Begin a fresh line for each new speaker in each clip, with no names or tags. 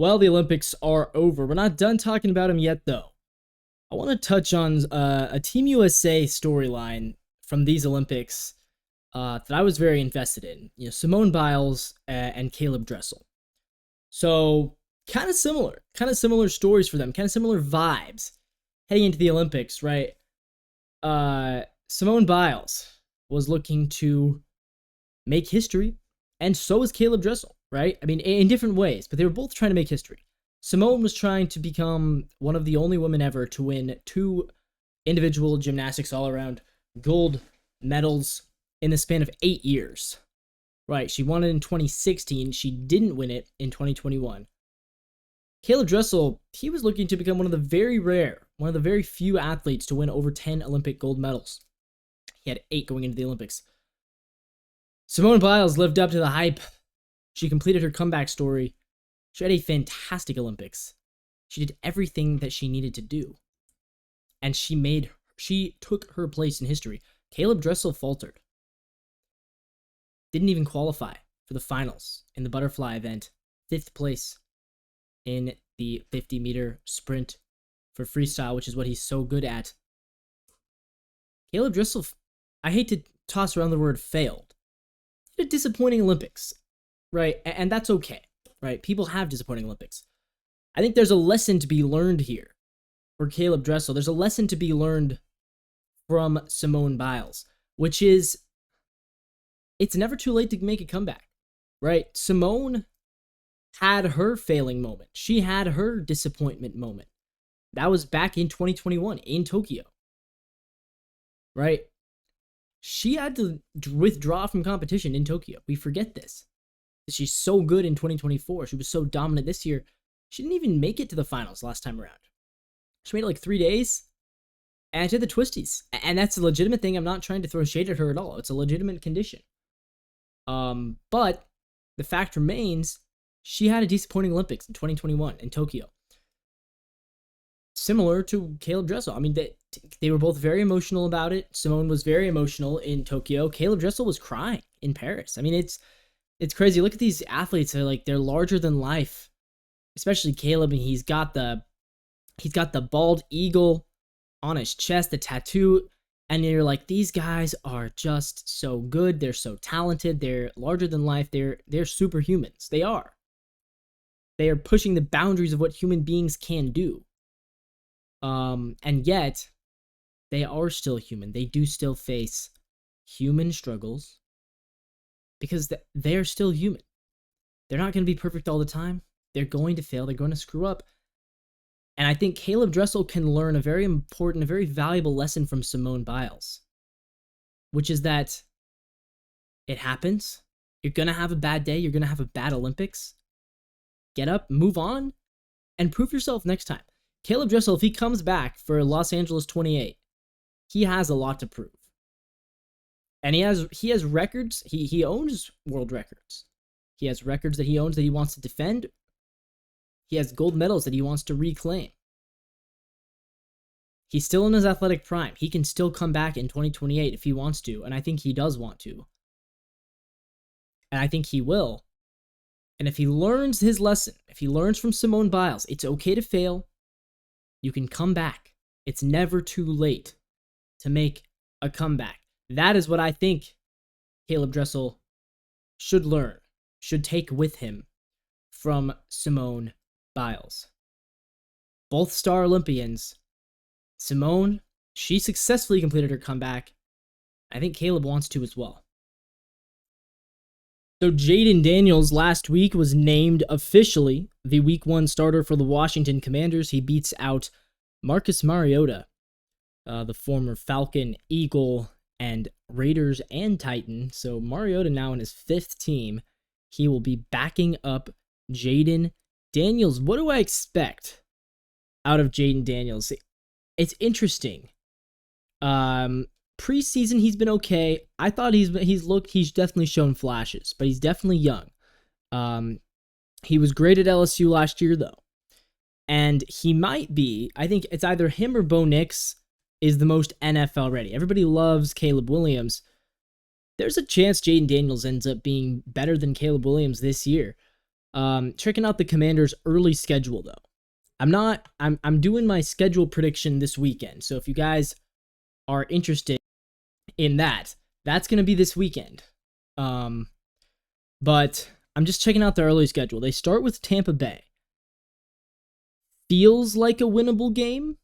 Well, the Olympics are over. We're not done talking about them yet, though. I want to touch on a Team USA storyline from these Olympics that I was very invested in. Simone Biles and Caleb Dressel. So kind of similar stories for them, kind of similar vibes heading into the Olympics, right? Simone Biles was looking to make history, and so was Caleb Dressel, right? I mean, in different ways, but they were both trying to make history. Simone was trying to become one of the only women ever to win 2 individual gymnastics all-around gold medals in the span of 8 years. Right, she won it in 2016. She didn't win it in 2021. Caleb Dressel, he was looking to become one of the very few athletes to win over 10 Olympic gold medals. He had 8 going into the Olympics. Simone Biles lived up to the hype. She completed her comeback story. She had a fantastic Olympics. She did everything that she needed to do. And she took her place in history. Caleb Dressel faltered. Didn't even qualify for the finals in the butterfly event. 5th place in the 50-meter sprint for freestyle, which is what he's so good at. Caleb Dressel, I hate to toss around the word failed. He had a disappointing Olympics, right? And that's okay, right? People have disappointing Olympics. I think there's a lesson to be learned here for Caleb Dressel. There's a lesson to be learned from Simone Biles, which is it's never too late to make a comeback, right? Simone had her failing moment. She had her disappointment moment. That was back in 2021 in Tokyo, right? She had to withdraw from competition in Tokyo. We forget this. She's so good in 2024. She was so dominant this year. She didn't even make it to the finals last time around. She made it like 3 days, and she had the twisties. And that's a legitimate thing. I'm not trying to throw shade at her at all. It's a legitimate condition. But the fact remains, she had a disappointing Olympics in 2021 in Tokyo. Similar to Caleb Dressel. I mean, they were both very emotional about it. Simone was very emotional in Tokyo. Caleb Dressel was crying in Paris. I mean, it's crazy. Look at these athletes. They're larger than life. Especially Caleb, and he's got the bald eagle on his chest, the tattoo. And you're like, these guys are just so good. They're so talented. They're larger than life. They're superhumans. They are. They are pushing the boundaries of what human beings can do. And yet, they are still human. They do still face human struggles because they're still human. They're not going to be perfect all the time. They're going to fail. They're going to screw up. And I think Caleb Dressel can learn a very important, a very valuable lesson from Simone Biles, which is that it happens. You're going to have a bad day. You're going to have a bad Olympics. Get up, move on, and prove yourself next time. Caleb Dressel, if he comes back for Los Angeles 28, he has a lot to prove. And he has records. He owns world records. He has records that he owns that he wants to defend. He has gold medals that he wants to reclaim. He's still in his athletic prime. He can still come back in 2028 if he wants to, and I think he does want to. And I think he will. And if he learns his lesson, if he learns from Simone Biles, it's okay to fail. You can come back. It's never too late to make a comeback. That is what I think Caleb Dressel should learn, should take with him from Simone Biles. Both star Olympians. Simone, she successfully completed her comeback. I think Caleb wants to as well. So Jayden Daniels last week was named officially the Week 1 starter for the Washington Commanders. He beats out Marcus Mariota, the former Falcon, Eagle, and Raiders and Titan. So Mariota now in his 5th team. He will be backing up Jayden Daniels. What do I expect out of Jayden Daniels? It's interesting. Preseason, he's been okay. I thought he's definitely shown flashes, but he's definitely young. He was great at LSU last year, though. And he might be, I think it's either him or Bo Nix is the most NFL ready. Everybody loves Caleb Williams. There's a chance Jayden Daniels ends up being better than Caleb Williams this year. Checking out the Commanders' early schedule though. I'm doing my schedule prediction this weekend. So if you guys are interested in that, that's gonna be this weekend. But I'm just checking out the early schedule. They start with Tampa Bay. Feels like a winnable game.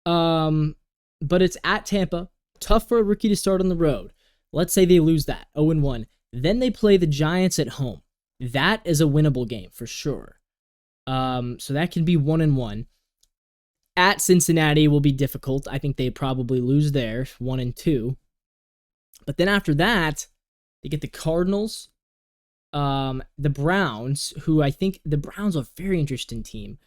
But it's at Tampa. Tough for a rookie to start on the road. Let's say they lose that, 0-1. Then they play the Giants at home. That is a winnable game for sure. So that can be 1-1. At Cincinnati will be difficult. I think they probably lose there, 1-2. But then after that, they get the Cardinals, the Browns, who I think the Browns are a very interesting team.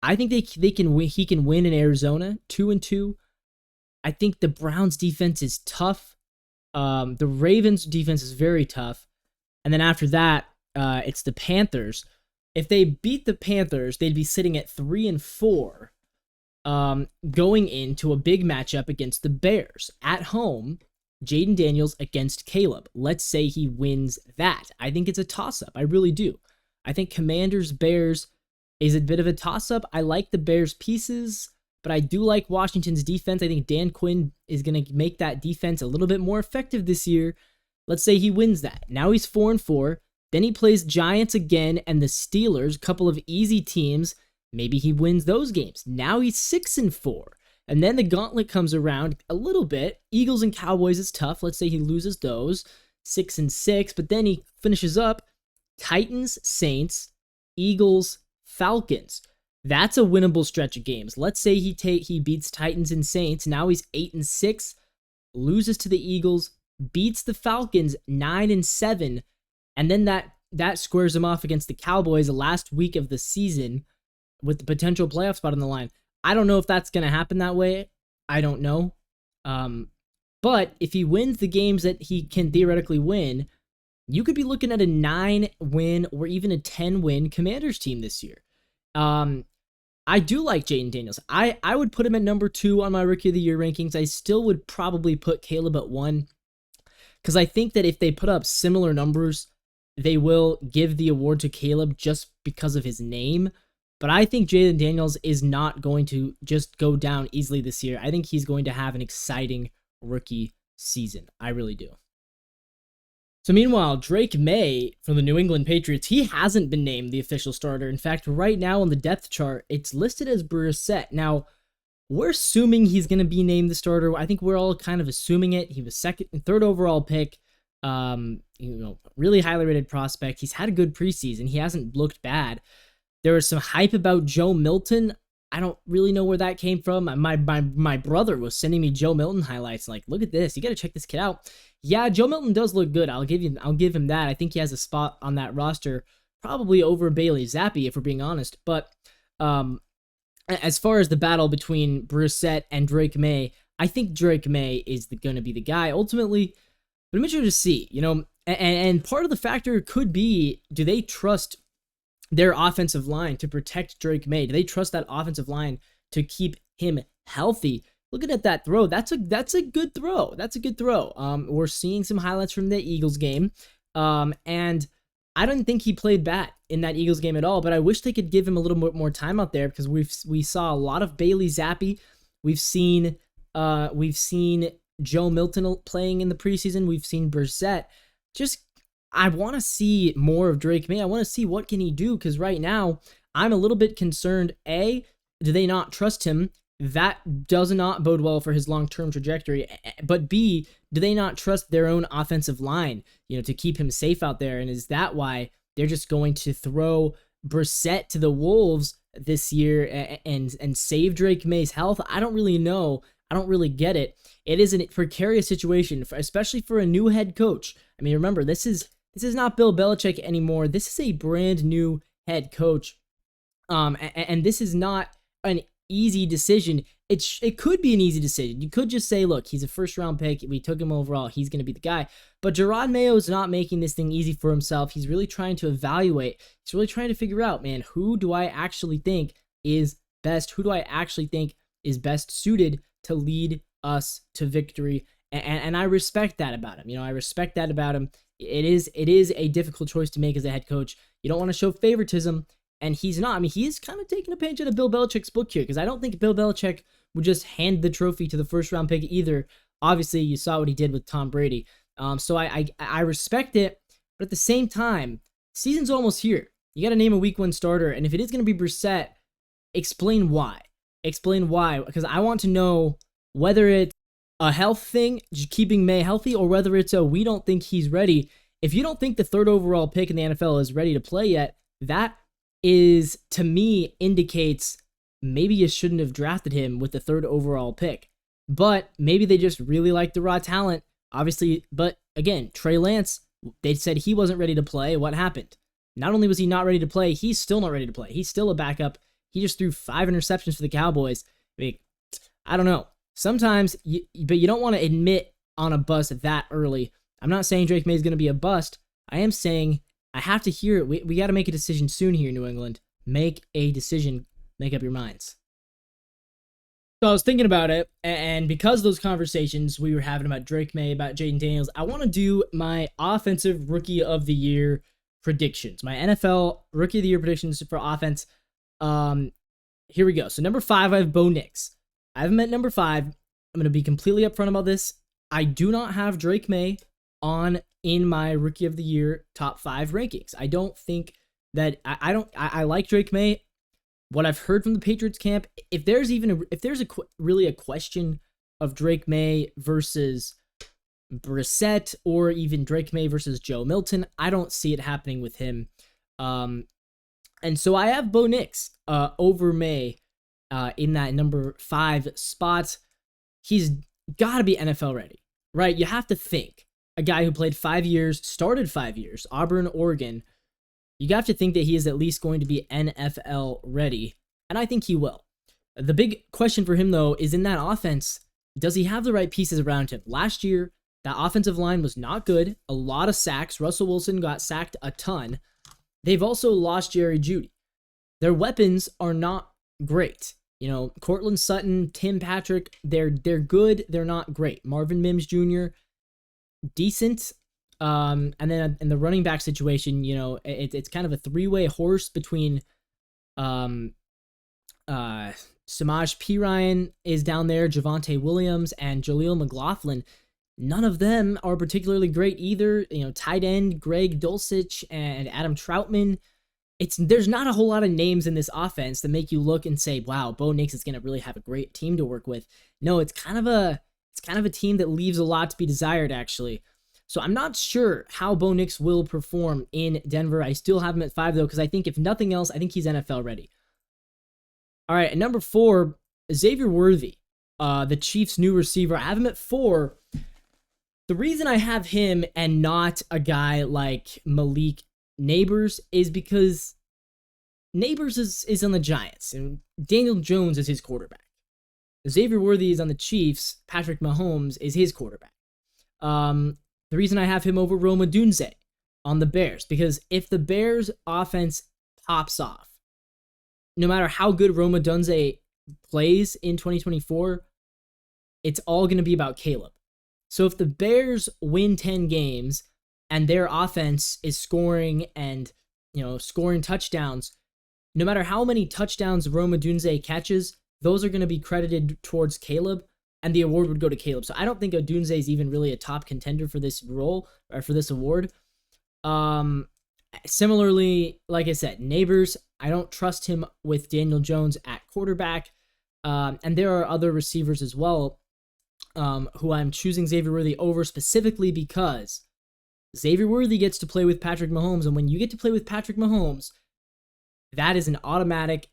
I think they can win. He can win in Arizona, 2-2. I think the Browns defense is tough. The Ravens defense is very tough. And then after that, it's the Panthers. If they beat the Panthers, they'd be sitting at 3-4, going into a big matchup against the Bears at home. Jayden Daniels against Caleb. Let's say he wins that. I think it's a toss-up. I really do. I think Commanders-Bears is a bit of a toss-up. I like the Bears pieces, but I do like Washington's defense. I think Dan Quinn is going to make that defense a little bit more effective this year. Let's say he wins that. Now he's 4-4. Then he plays Giants again and the Steelers, a couple of easy teams. Maybe he wins those games. Now he's 6-4. And then the gauntlet comes around a little bit. Eagles and Cowboys is tough. Let's say he loses those, 6-6. But then he finishes up Titans, Saints, Eagles, Falcons. That's a winnable stretch of games. Let's say he beats Titans and Saints. Now he's 8-6, loses to the Eagles, beats the Falcons 9-7, and then that squares him off against the Cowboys the last week of the season with the potential playoff spot on the line. I don't know if that's going to happen that way. I don't know. But if he wins the games that he can theoretically win, you could be looking at a 9-win or even a 10-win Commanders team this year. I do like Jayden Daniels. I would put him at number 2 on my Rookie of the Year rankings. I still would probably put Caleb at 1, because I think that if they put up similar numbers, they will give the award to Caleb just because of his name. But I think Jayden Daniels is not going to just go down easily this year. I think he's going to have an exciting rookie season. I really do. So meanwhile, Drake Maye from the New England Patriots, he hasn't been named the official starter. In fact, right now on the depth chart, it's listed as Brissett. Now, we're assuming he's going to be named the starter. I think we're all kind of assuming it. He was second and third overall pick. Really highly rated prospect. He's had a good preseason. He hasn't looked bad. There was some hype about Joe Milton. I don't really know where that came from. My brother was sending me Joe Milton highlights. Like, look at this. You got to check this kid out. Yeah, Joe Milton does look good. I'll give him that. I think he has a spot on that roster, probably over Bailey Zappi, if we're being honest. But as far as the battle between Brissett and Drake Maye, I think Drake Maye is going to be the guy ultimately. But I'm interested to see, and part of the factor could be, do they trust their offensive line to protect Drake Maye? Do they trust that offensive line to keep him healthy? Looking at that throw, that's a good throw. That's a good throw. We're seeing some highlights from the Eagles game, and I didn't think he played bad in that Eagles game at all. But I wish they could give him a little bit more time out there, because we saw a lot of Bailey Zappi. We've seen Joe Milton playing in the preseason. We've seen Brissett. I want to see more of Drake Maye. I want to see what can he do, because right now I'm a little bit concerned. A, do they not trust him? That does not bode well for his long-term trajectory. But B, do they not trust their own offensive line, to keep him safe out there? And is that why they're just going to throw Brissett to the wolves this year and save Drake Maye's health? I don't really know. I don't really get it. It is a precarious situation, especially for a new head coach. I mean, remember, this is not Bill Belichick anymore. This is a brand new head coach. And this is not an easy decision. It could be an easy decision. You could just say, look, he's a first round pick. We took him overall. He's going to be the guy. But Jerod Mayo is not making this thing easy for himself. He's really trying to evaluate. He's really trying to figure out, man, who do I actually think is best? Who do I actually think is best suited to lead us to victory And I respect that about him. I respect that about him. It is a difficult choice to make as a head coach. You don't want to show favoritism, and he's not. I mean, he's kind of taking a page out of Bill Belichick's book here, because I don't think Bill Belichick would just hand the trophy to the first round pick either. Obviously, you saw what he did with Tom Brady. So I respect it, but at the same time, season's almost here. You got to name a week 1 starter, and if it is going to be Brissett, explain why. Explain why, because I want to know whether it's a health thing, just keeping Maye healthy, or whether it's a we don't think he's ready. If you don't think the 3rd overall pick in the NFL is ready to play yet, that is, to me, indicates maybe you shouldn't have drafted him with the 3rd overall pick. But maybe they just really like the raw talent, obviously. But again, Trey Lance, they said he wasn't ready to play. What happened? Not only was he not ready to play, he's still not ready to play. He's still a backup. He just threw 5 interceptions for the Cowboys. I don't know. Sometimes, but you don't want to admit on a bust that early. I'm not saying Drake Maye is going to be a bust. I am saying I have to hear it. We got to make a decision soon here, New England. Make a decision. Make up your minds. So I was thinking about it, and because of those conversations we were having about Drake Maye, about Jayden Daniels, I want to do my offensive rookie of the year predictions. My NFL rookie of the year predictions for offense. Here we go. So number 5, I have Bo Nix. I haven't met number 5. I'm going to be completely upfront about this. I do not have Drake Maye in my rookie of the year top 5 rankings. I don't think that I like Drake Maye. What I've heard from the Patriots camp, if there's really a question of Drake Maye versus Brissett, or even Drake Maye versus Joe Milton, I don't see it happening with him. And so I have Bo Nix over Maye in that number 5 spot. He's got to be NFL ready, right? You have to think. A guy who played 5 years, started 5 years, Auburn, Oregon, you have to think that he is at least going to be NFL ready, and I think he will. The big question for him, though, is in that offense, does he have the right pieces around him? Last year, that offensive line was not good. A lot of sacks. Russell Wilson got sacked a ton. They've also lost Jerry Jeudy. Their weapons are not great. Cortland Sutton, Tim Patrick, they're good. They're not great. Marvin Mims Jr., decent. And then in the running back situation, it's kind of a 3-way horse between Samaj P. Ryan is down there, Javonte Williams, and Jaleel McLaughlin. None of them are particularly great either. Tight end Greg Dulcich and Adam Troutman. There's not a whole lot of names in this offense that make you look and say, wow, Bo Nix is going to really have a great team to work with. No, it's kind of a team that leaves a lot to be desired, actually. So I'm not sure how Bo Nix will perform in Denver. I still have him at 5, though, because I think if nothing else, I think he's NFL ready. All right, at number 4, Xavier Worthy, the Chiefs' new receiver. I have him at 4. The reason I have him and not a guy like Malik Neighbors is because Neighbors is on the Giants, and Daniel Jones is his quarterback. Xavier Worthy is on the Chiefs. Patrick Mahomes is his quarterback. The reason I have him over Rome Odunze on the Bears, because if the Bears offense pops off, no matter how good Rome Odunze plays in 2024, it's all going to be about Caleb. So if the Bears win 10 games and their offense is scoring and, scoring touchdowns, no matter how many touchdowns Rome Odunze catches, those are going to be credited towards Caleb, and the award would go to Caleb. So I don't think Odunze is even really a top contender for this role or for this award. Similarly, like I said, Neighbors, I don't trust him with Daniel Jones at quarterback. And there are other receivers as well who I'm choosing Xavier Worthy over, specifically because Xavier Worthy gets to play with Patrick Mahomes. And when you get to play with Patrick Mahomes, that is an automatic,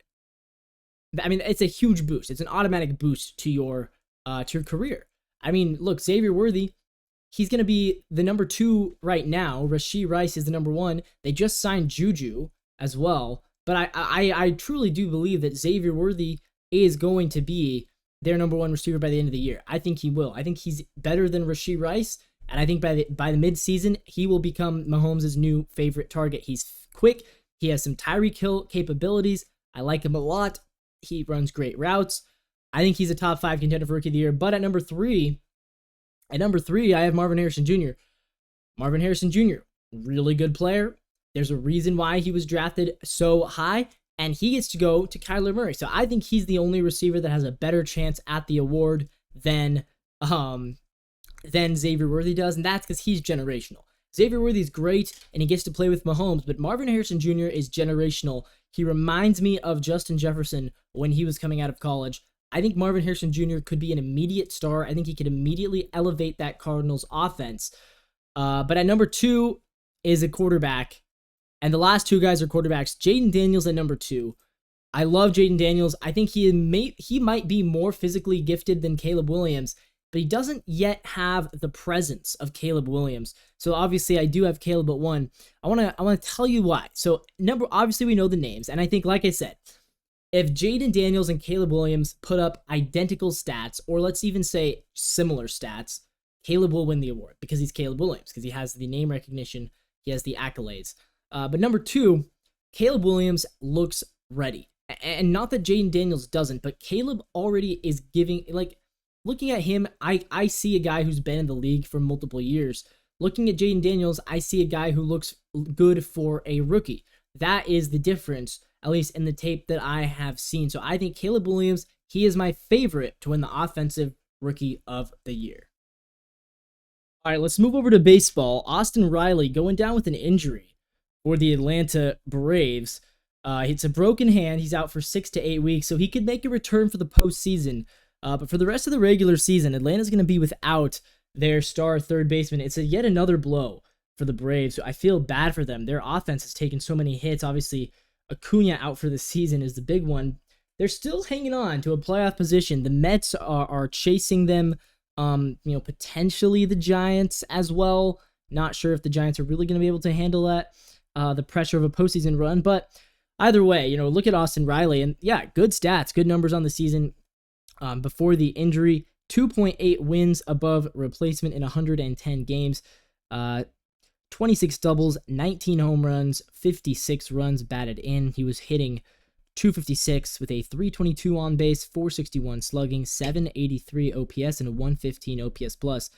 it's a huge boost. It's an automatic boost to your career. Look, Xavier Worthy, he's going to be the number 2 right now. Rashee Rice is the number 1. They just signed Juju as well. But I truly do believe that Xavier Worthy is going to be their number 1 receiver by the end of the year. I think he will. I think he's better than Rashee Rice. And I think by the midseason, he will become Mahomes' new favorite target. He's quick. He has some Tyreek Hill capabilities. I like him a lot. He runs great routes. I think he's a top 5 contender for Rookie of the Year. But at number 3, At number 3, I have Marvin Harrison Jr. Marvin Harrison Jr., really good player. There's a reason why he was drafted so high, and he gets to go to Kyler Murray. So I think he's the only receiver that has a better chance at the award than Xavier Worthy does, and that's because he's generational. Xavier Worthy's great, and he gets to play with Mahomes, but Marvin Harrison Jr. is generational. He reminds me of Justin Jefferson when he was coming out of college. I think Marvin Harrison Jr. could be an immediate star. I think he could immediately elevate that Cardinals offense. But at number 2 is a quarterback, and the last 2 guys are quarterbacks. Jayden Daniels at number 2. I love Jayden Daniels. I think he might be more physically gifted than Caleb Williams, but he doesn't yet have the presence of Caleb Williams. So obviously I do have Caleb at 1. I want to tell you why. So obviously we know the names, and I think, like I said, if Jayden Daniels and Caleb Williams put up identical stats, or let's even say similar stats, Caleb will win the award because he's Caleb Williams, because he has the name recognition, he has the accolades. But number 2, Caleb Williams looks ready. And not that Jayden Daniels doesn't, but Caleb already is giving, like, looking at him, I see a guy who's been in the league for multiple years. Looking at Jayden Daniels, I see a guy who looks good for a rookie. That is the difference, at least in the tape that I have seen. So I think Caleb Williams, he is my favorite to win the Offensive Rookie of the Year. All right, let's move over to baseball. Austin Riley going down with an injury for the Atlanta Braves. It's a broken hand. He's out for 6 to 8 weeks, so he could make a return for the postseason. But for the rest of the regular season, Atlanta's going to be without their star third baseman. It's yet another blow for the Braves. So I feel bad for them. Their offense has taken so many hits. Obviously, Acuna out for the season is the big one. They're still hanging on to a playoff position. The Mets are chasing them. Potentially the Giants as well. Not sure if the Giants are really going to be able to handle that, the pressure of a postseason run. But either way, look at Austin Riley, and yeah, good stats, good numbers on the season. Before the injury, 2.8 wins above replacement in 110 games, 26 doubles, 19 home runs, 56 runs batted in. He was hitting .256 with a .322 on base, .461 slugging, .783 OPS, and a .115 OPS plus.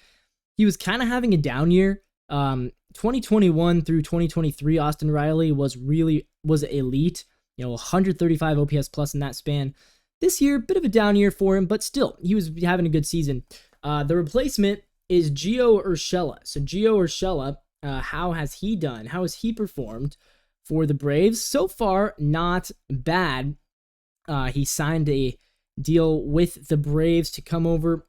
He was kind of having a down year. 2021 through 2023, Austin Riley was elite. 135 OPS plus in that span. This year, bit of a down year for him, but still, he was having a good season. The replacement is Gio Urshela. So Gio Urshela, how has he done? How has he performed for the Braves? So far, not bad. He signed a deal with the Braves to come over.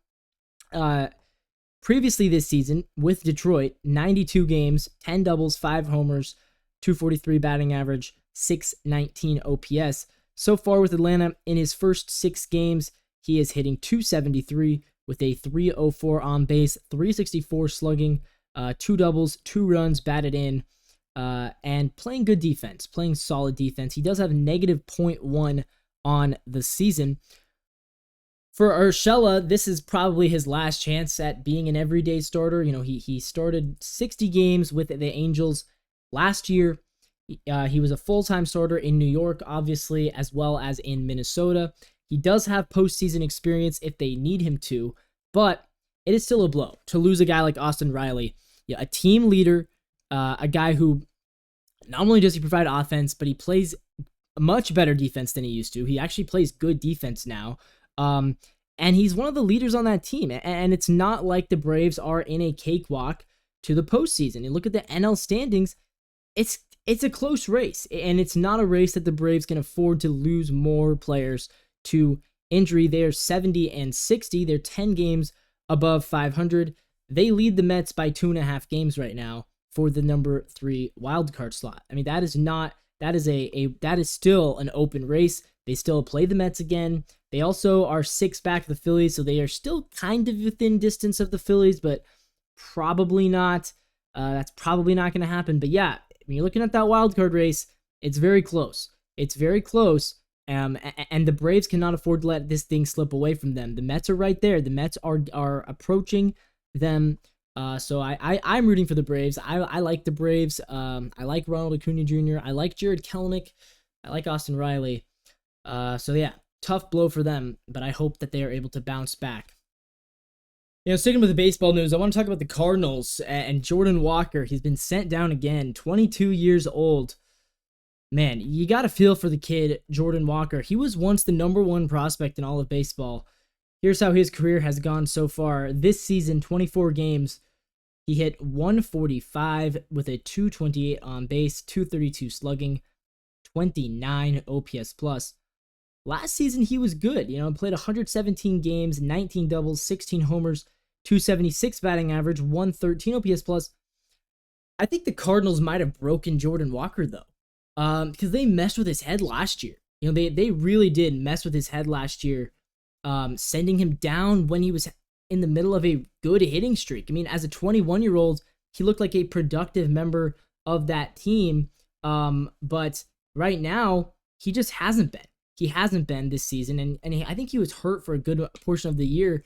Previously this season with Detroit, 92 games, 10 doubles, 5 homers, .243 batting average, .619 OPS. So far with Atlanta, in his first 6 games, he is hitting .273 with a .304 on base, .364 slugging, 2 doubles, 2 runs batted in, and playing good defense, playing solid defense. He does have negative .1 on the season. For Urshela, this is probably his last chance at being an everyday starter. He started 60 games with the Angels last year. He was a full-time starter in New York, obviously, as well as in Minnesota. He does have postseason experience if they need him to, but it is still a blow to lose a guy like Austin Riley, a team leader, a guy who not only does he provide offense, but he plays much better defense than he used to. He actually plays good defense now, and he's one of the leaders on that team, and it's not like the Braves are in a cakewalk to the postseason. You look at the NL standings, it's a close race, and it's not a race that the Braves can afford to lose more players to injury. They're 70 and 60. They're 10 games above 500. They lead the Mets by 2.5 games right now for the number 3 wildcard slot. I mean, that is still an open race. They still play the Mets again. They also are 6 back of the Phillies, so they are still kind of within distance of the Phillies, but probably not. That's probably not going to happen. But yeah, when you're looking at that wild card race, it's very close. It's very close, and the Braves cannot afford to let this thing slip away from them. The Mets are right there. The Mets are approaching them. So I'm rooting for the Braves. I like the Braves. I like Ronald Acuna Jr. I like Jared Kelenic. I like Austin Riley. So yeah, tough blow for them, but I hope that they are able to bounce back. Sticking with the baseball news, I want to talk about the Cardinals and Jordan Walker. He's been sent down again, 22 years old. Man, you got to feel for the kid, Jordan Walker. He was once the number one prospect in all of baseball. Here's how his career has gone so far. This season, 24 games, he hit 145 with a 228 on base, 232 slugging, 29 OPS plus. Last season, he was good. Played 117 games, 19 doubles, 16 homers, 276 batting average, 113 OPS plus. I think the Cardinals might have broken Jordan Walker, though, because they messed with his head last year. They really did mess with his head last year, sending him down when he was in the middle of a good hitting streak. As a 21-year-old, he looked like a productive member of that team, but right now, he just hasn't been. He hasn't been this season, and I think he was hurt for a good portion of the year.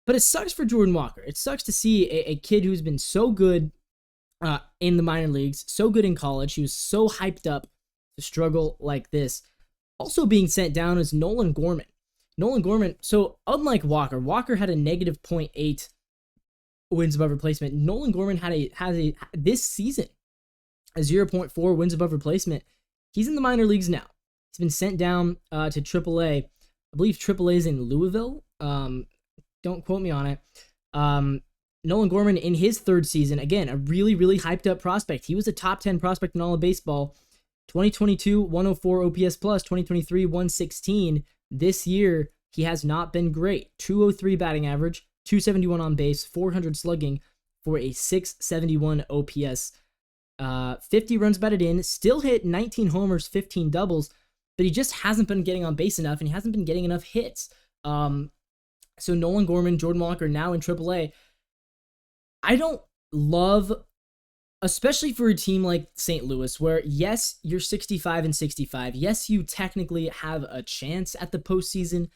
But it sucks for Jordan Walker. It sucks to see a kid who's been so good in the minor leagues, so good in college. He was so hyped up to struggle like this. Also being sent down is Nolan Gorman. So unlike Walker had a negative 0.8 wins above replacement. Nolan Gorman has this season a 0.4 wins above replacement. He's in the minor leagues now. He's been sent down to AAA. I believe AAA is in Louisville. Don't quote me on it. Nolan Gorman in his third season, again, a really, really hyped up prospect. He was a top 10 prospect in all of baseball. 2022, 104 OPS plus. 2023, 116. This year, he has not been great. 203 batting average, 271 on base, 400 slugging for a 671 OPS. 50 runs batted in, still hit 19 homers, 15 doubles, but he just hasn't been getting on base enough, and he hasn't been getting enough hits. So Nolan Gorman, Jordan Walker now in AAA. I don't love, especially for a team like St. Louis, where yes, you're 65-65. Yes, you technically have a chance at the postseason,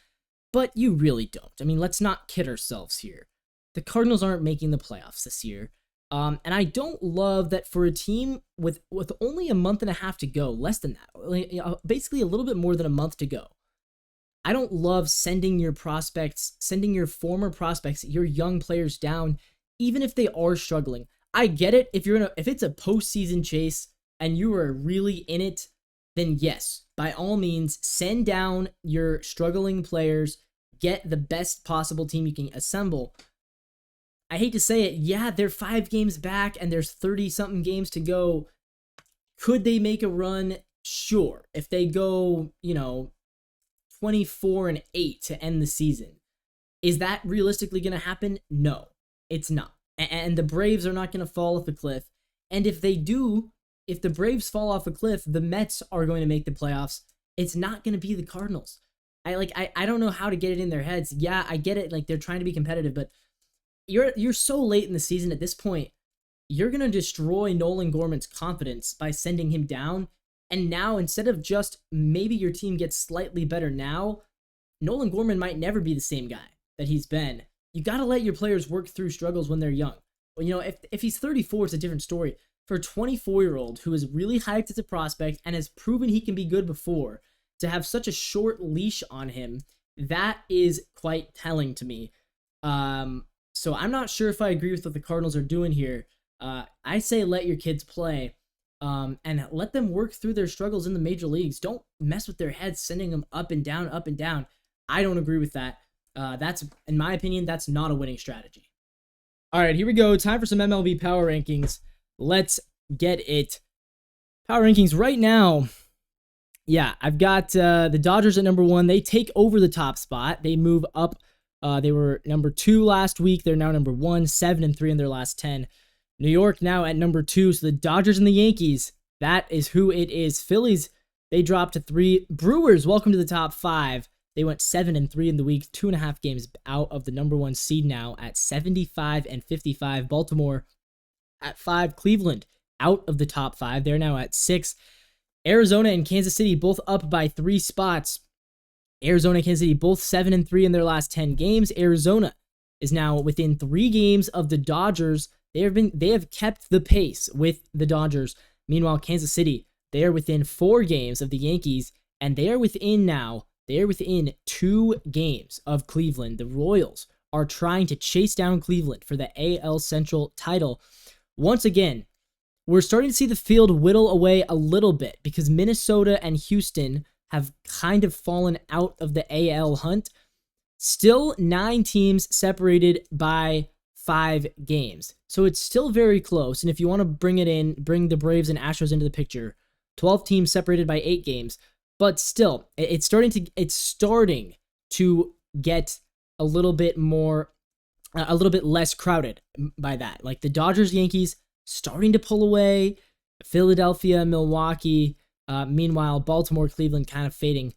but you really don't. Let's not kid ourselves here. The Cardinals aren't making the playoffs this year. And I don't love that for a team with only a month and a half to go, less than that, basically a little bit more than a month to go. I don't love sending your former prospects, your young players down, even if they are struggling. I get it. If it's a postseason chase and you are really in it, then yes, by all means, send down your struggling players, get the best possible team you can assemble. I hate to say it, yeah, they're 5 games back and there's 30-something games to go. Could they make a run? Sure. If they go, 24-8 to end the season. Is that realistically going to happen? No, it's not. And the Braves are not going to fall off a cliff. And if they do, if the Braves fall off a cliff, the Mets are going to make the playoffs. It's not going to be the Cardinals. I don't know how to get it in their heads. Yeah, I get it. They're trying to be competitive, but you're so late in the season at this point. You're going to destroy Nolan Gorman's confidence by sending him down. And now, instead of just maybe your team gets slightly better now, Nolan Gorman might never be the same guy that he's been. You got to let your players work through struggles when they're young. Well, if he's 34, it's a different story. For a 24-year-old who is really hyped as a prospect and has proven he can be good before, to have such a short leash on him, that is quite telling to me. So I'm not sure if I agree with what the Cardinals are doing here. I say let your kids play. And let them work through their struggles in the major leagues. Don't mess with their heads, sending them up and down, up and down. I don't agree with that. That's, in my opinion, that's not a winning strategy. All right, here we go. Time for some MLB power rankings. Let's get it. Power rankings right now. Yeah, I've got the Dodgers at number 1. They take over the top spot. They move up. They were number 2 last week. They're now number 1, 7-3 in their last 10. New York now at number 2, so the Dodgers and the Yankees, that is who it is. Phillies, they dropped to 3. Brewers, welcome to the top 5. They went 7-3 in the week, 2.5 games out of the number 1 seed now at 75-55. Baltimore at 5. Cleveland out of the top 5. They're now at 6. Arizona and Kansas City both up by 3 spots. Arizona and Kansas City both 7-3 in their last 10 games. Arizona is now within 3 games of the Dodgers. They have kept the pace with the Dodgers. Meanwhile, Kansas City, they are within 4 games of the Yankees, and they are within 2 games of Cleveland. The Royals are trying to chase down Cleveland for the AL Central title. Once again, we're starting to see the field whittle away a little bit because Minnesota and Houston have kind of fallen out of the AL hunt. Still 9 teams separated by 5 games. So it's still very close. And if you want to bring the Braves and Astros into the picture, 12 teams separated by 8 games. But still, it's starting to get a little bit less crowded by that. Like the Dodgers, Yankees starting to pull away, Philadelphia, Milwaukee. Meanwhile, Baltimore, Cleveland kind of fading.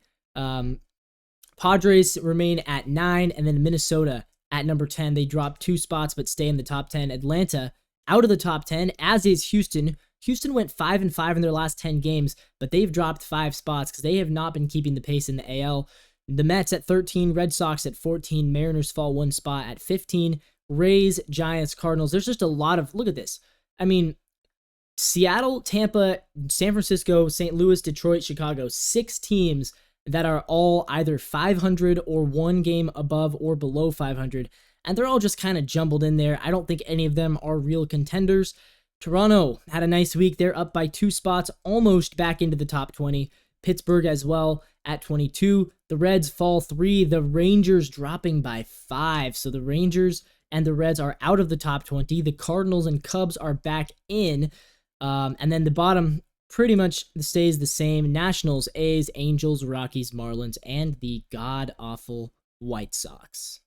Padres remain at 9, and then Minnesota at number 10. They drop 2 spots but stay in the top 10. Atlanta out of the top 10, as is Houston. Houston went 5-5 in their last 10 games, but they've dropped 5 spots because they have not been keeping the pace in the AL. The Mets at 13, Red Sox at 14, Mariners fall 1 spot at 15, Rays, Giants, Cardinals. There's just a lot of, look at this. I mean, Seattle, Tampa, San Francisco, St. Louis, Detroit, Chicago, 6 teams that are all either 500 or 1 game above or below 500, and they're all just kind of jumbled in there. I don't think any of them are real contenders. Toronto had a nice week. They're up by 2 spots, almost back into the top 20. Pittsburgh as well at 22. The Reds fall 3. The Rangers dropping by 5. So the Rangers and the Reds are out of the top 20. The Cardinals and Cubs are back in. And then the bottom pretty much stays the same. Nationals, A's, Angels, Rockies, Marlins, and the god-awful White Sox.